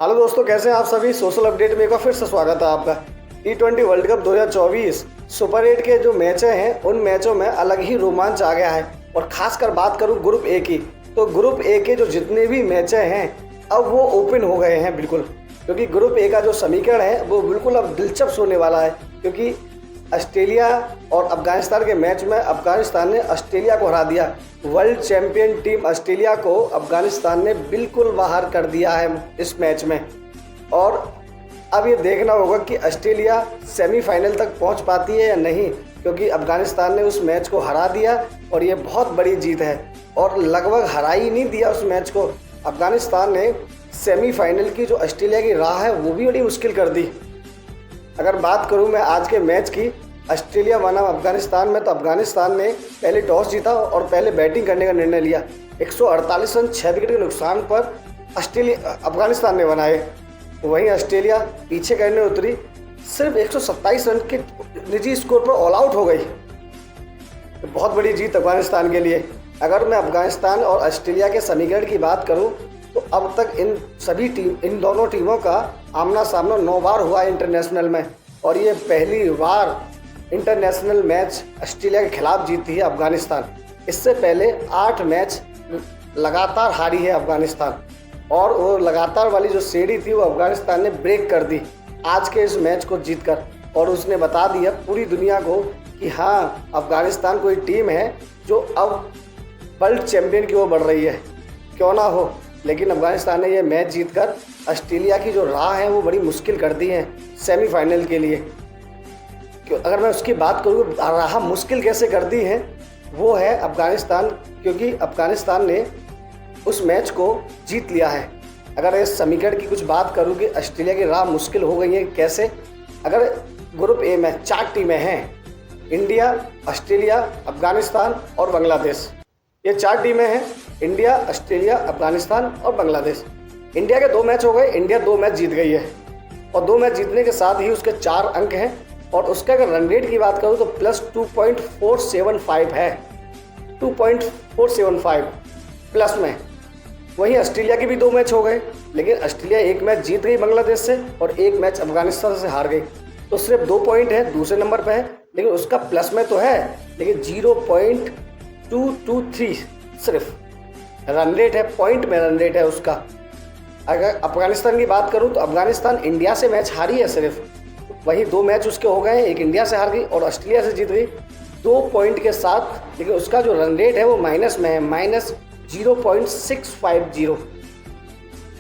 Hello दोस्तों, कैसे हैं आप सभी। सोशल अपडेट में एक बार फिर से स्वागत है आपका। T20 वर्ल्ड कप 2024 सुपर 8 के जो मैचें हैं उन मैचों में अलग ही रोमांच आ गया है। और खासकर बात करूं ग्रुप ए की, तो ग्रुप ए के जो जितने भी मैचें हैं अब वो ओपन हो गए हैं बिल्कुल। क्योंकि ग्रुप ए का जो समीकरण है वो बिल्कुल अब दिलचस्प होने वाला है। क्योंकि ऑस्ट्रेलिया और अफगानिस्तान के मैच में अफगानिस्तान ने ऑस्ट्रेलिया को हरा दिया। वर्ल्ड चैंपियन टीम ऑस्ट्रेलिया को अफगानिस्तान ने बिल्कुल बाहर कर दिया है इस मैच में। और अब ये देखना होगा कि ऑस्ट्रेलिया सेमीफाइनल तक पहुंच पाती है या नहीं, क्योंकि अफगानिस्तान ने उस मैच को हरा दिया और ये बहुत बड़ी जीत है। और लगभग हरा ही नहीं दिया उस मैच को, अफगानिस्तान ने सेमीफाइनल की जो ऑस्ट्रेलिया की राह है वो भी बड़ी मुश्किल कर दी। अगर बात करूं मैं आज के मैच की, ऑस्ट्रेलिया बनाम अफगानिस्तान में, तो अफगानिस्तान ने पहले टॉस जीता और पहले बैटिंग करने का निर्णय लिया। 148 रन 6 विकेट के नुकसान पर अफगानिस्तान ने बनाए। वहीं ऑस्ट्रेलिया पीछे करने उतरी, सिर्फ 127 रन के निजी स्कोर पर ऑल आउट हो गई। तो बहुत बड़ी जीत अफगानिस्तान के लिए। अगर मैं अफगानिस्तान और ऑस्ट्रेलिया के समीकरण की बात करूं तो अब तक इन दोनों टीमों का आमना सामना 9 बार हुआ इंटरनेशनल में। और ये पहली बार इंटरनेशनल मैच ऑस्ट्रेलिया के खिलाफ जीती है अफगानिस्तान। इससे पहले 8 मैच लगातार हारी है अफगानिस्तान, और वो लगातार वाली जो सीढ़ी थी वो अफगानिस्तान ने ब्रेक कर दी आज के इस मैच को जीतकर। और उसने बता दिया पूरी दुनिया को कि हाँ, अफगानिस्तान कोई टीम है जो अब वर्ल्ड चैंपियन की ओर बढ़ रही है। क्यों ना हो, लेकिन अफगानिस्तान ने यह मैच जीतकर ऑस्ट्रेलिया की जो राह है वो बड़ी मुश्किल कर दी है सेमीफाइनल के लिए। अगर मैं उसकी बात करूँ, राह मुश्किल कैसे कर दी है, वो है अफगानिस्तान, क्योंकि अफगानिस्तान ने उस मैच को जीत लिया है। अगर इस समीकरण की कुछ बात करूँ कि ऑस्ट्रेलिया की राह मुश्किल हो गई है कैसे, अगर ग्रुप ए में 4 टीमें हैं, इंडिया, ऑस्ट्रेलिया, अफगानिस्तान और बांग्लादेश। ये 4 टीमें हैं, इंडिया, ऑस्ट्रेलिया, अफगानिस्तान और बांग्लादेश। इंडिया के 2 मैच हो गए, इंडिया 2 मैच जीत गई है और 2 मैच जीतने के साथ ही उसके 4 अंक हैं। और उसके अगर रन रेट की बात करूँ तो प्लस 2.475 है, 2.475 प्लस में। वहीं ऑस्ट्रेलिया के भी 2 मैच हो गए, लेकिन ऑस्ट्रेलिया 1 मैच जीत गई बांग्लादेश से और 1 मैच अफगानिस्तान से हार गई। तो सिर्फ 2 पॉइंट है, दूसरे नंबर पर है, लेकिन उसका प्लस में तो है, लेकिन 0.223 सिर्फ रन रेट है, पॉइंट में रन रेट है उसका। अगर अफगानिस्तान की बात करूं तो अफगानिस्तान इंडिया से मैच हारी है सिर्फ, वही 2 मैच उसके हो गए हैं, एक इंडिया से हार गई और ऑस्ट्रेलिया से जीत गई 2 पॉइंट के साथ। लेकिन उसका जो रन रेट है वो माइनस में है, माइनस 0.650।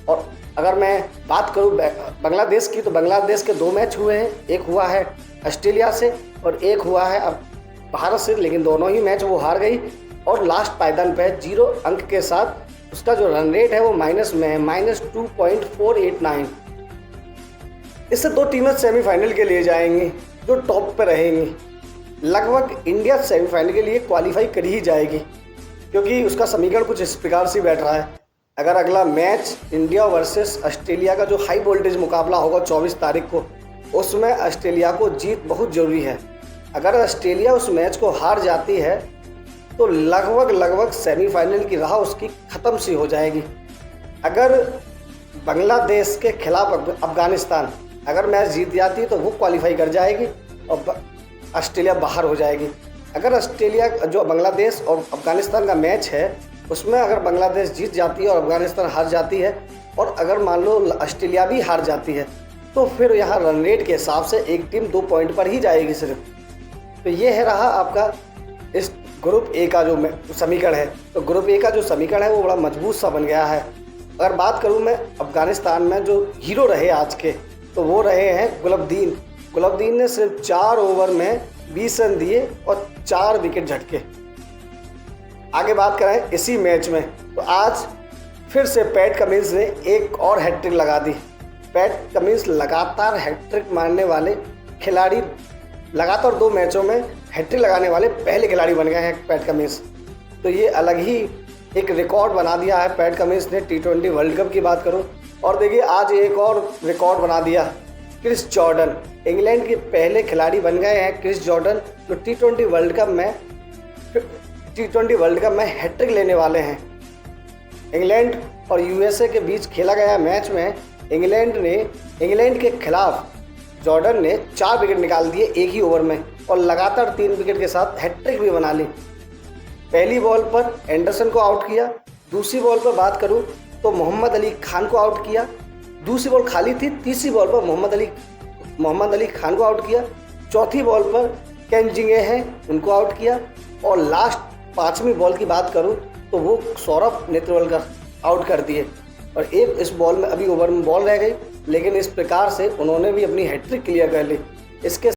और अगर मैं बात करूं बांग्लादेश की, तो बांग्लादेश के 2 मैच हुए हैं, एक हुआ है ऑस्ट्रेलिया से और एक हुआ है अब भारत से, लेकिन दोनों ही मैच वो हार गई और लास्ट पायदान पे 0 अंक के साथ उसका जो रन रेट है वो माइनस में है, माइनस 2.489। इससे 2 टीमें सेमीफाइनल के लिए जाएंगी जो टॉप पे रहेंगी। लगभग इंडिया सेमीफाइनल के लिए क्वालिफाई कर ही जाएगी, क्योंकि उसका समीकरण कुछ इस प्रकार से बैठ रहा है। अगर अगला मैच इंडिया वर्सेस ऑस्ट्रेलिया का जो हाई वोल्टेज मुकाबला होगा 24 तारीख को, उसमें ऑस्ट्रेलिया को जीत बहुत ज़रूरी है। अगर ऑस्ट्रेलिया उस मैच को हार जाती है तो लगभग सेमीफाइनल की राह उसकी ख़त्म सी हो जाएगी। अगर बांग्लादेश के खिलाफ अफगानिस्तान अगर मैच जीत जाती है तो वो क्वालिफाई कर जाएगी और ऑस्ट्रेलिया बाहर हो जाएगी। अगर ऑस्ट्रेलिया जो बांग्लादेश और अफगानिस्तान का मैच है उसमें अगर बांग्लादेश जीत जाती है और अफगानिस्तान हार जाती है, और अगर मान लो ऑस्ट्रेलिया भी हार जाती है, तो फिर यहाँ रन रेट के हिसाब से एक टीम 2 पॉइंट पर ही जाएगी सिर्फ। तो ये है रहा आपका इस ग्रुप ए का जो समीकरण है। तो ग्रुप ए का जो समीकरण है वो बड़ा मजबूत सा बन गया है। अगर बात करूँ मैं अफगानिस्तान में जो हीरो रहे आज के, तो वो रहे हैं गुलबदीन। गुलबदीन ने सिर्फ 4 ओवर में 20 रन दिए और 4 विकेट झटके। आगे बात करें इसी मैच में, तो आज फिर से पैट कमिंस ने एक और हैट्रिक लगा दी। पैट कमिंस लगातार हैट्रिक मारने वाले खिलाड़ी, लगातार 2 मैचों में हैट्रिक लगाने वाले पहले खिलाड़ी बन गए हैं पैट कमिंस। तो ये अलग ही एक रिकॉर्ड बना दिया है पैट कमिंस ने T20 वर्ल्ड कप की बात करूं। और देखिए आज एक और रिकॉर्ड बना दिया क्रिस जॉर्डन, इंग्लैंड के पहले खिलाड़ी बन गए हैं क्रिस जॉर्डन जो T20 वर्ल्ड कप में हैट्रिक लेने वाले हैं। इंग्लैंड और USA के बीच खेला गया मैच में इंग्लैंड के खिलाफ जॉर्डन ने 4 विकेट निकाल दिए एक ही ओवर में और लगातार 3 विकेट के साथ हैट्रिक भी बना ली। पहली बॉल पर एंडरसन को आउट किया। दूसरी बॉल पर बात करूं तो मोहम्मद अली खान को आउट किया। दूसरी बॉल खाली थी। तीसरी बॉल पर मोहम्मद अली खान को आउट किया। चौथी बॉल पर केन जिंगे हैं उनको आउट किया। और लास्ट 5वीं बॉल की बात करूं तो वो सौरभ नेत्रवलकर आउट कर दिए। और एक इस बॉल में अभी ओवर में बॉल रह गई, लेकिन इस प्रकार से उन्होंने भी अपनी हैट्रिक क्लियर कर ली। इसके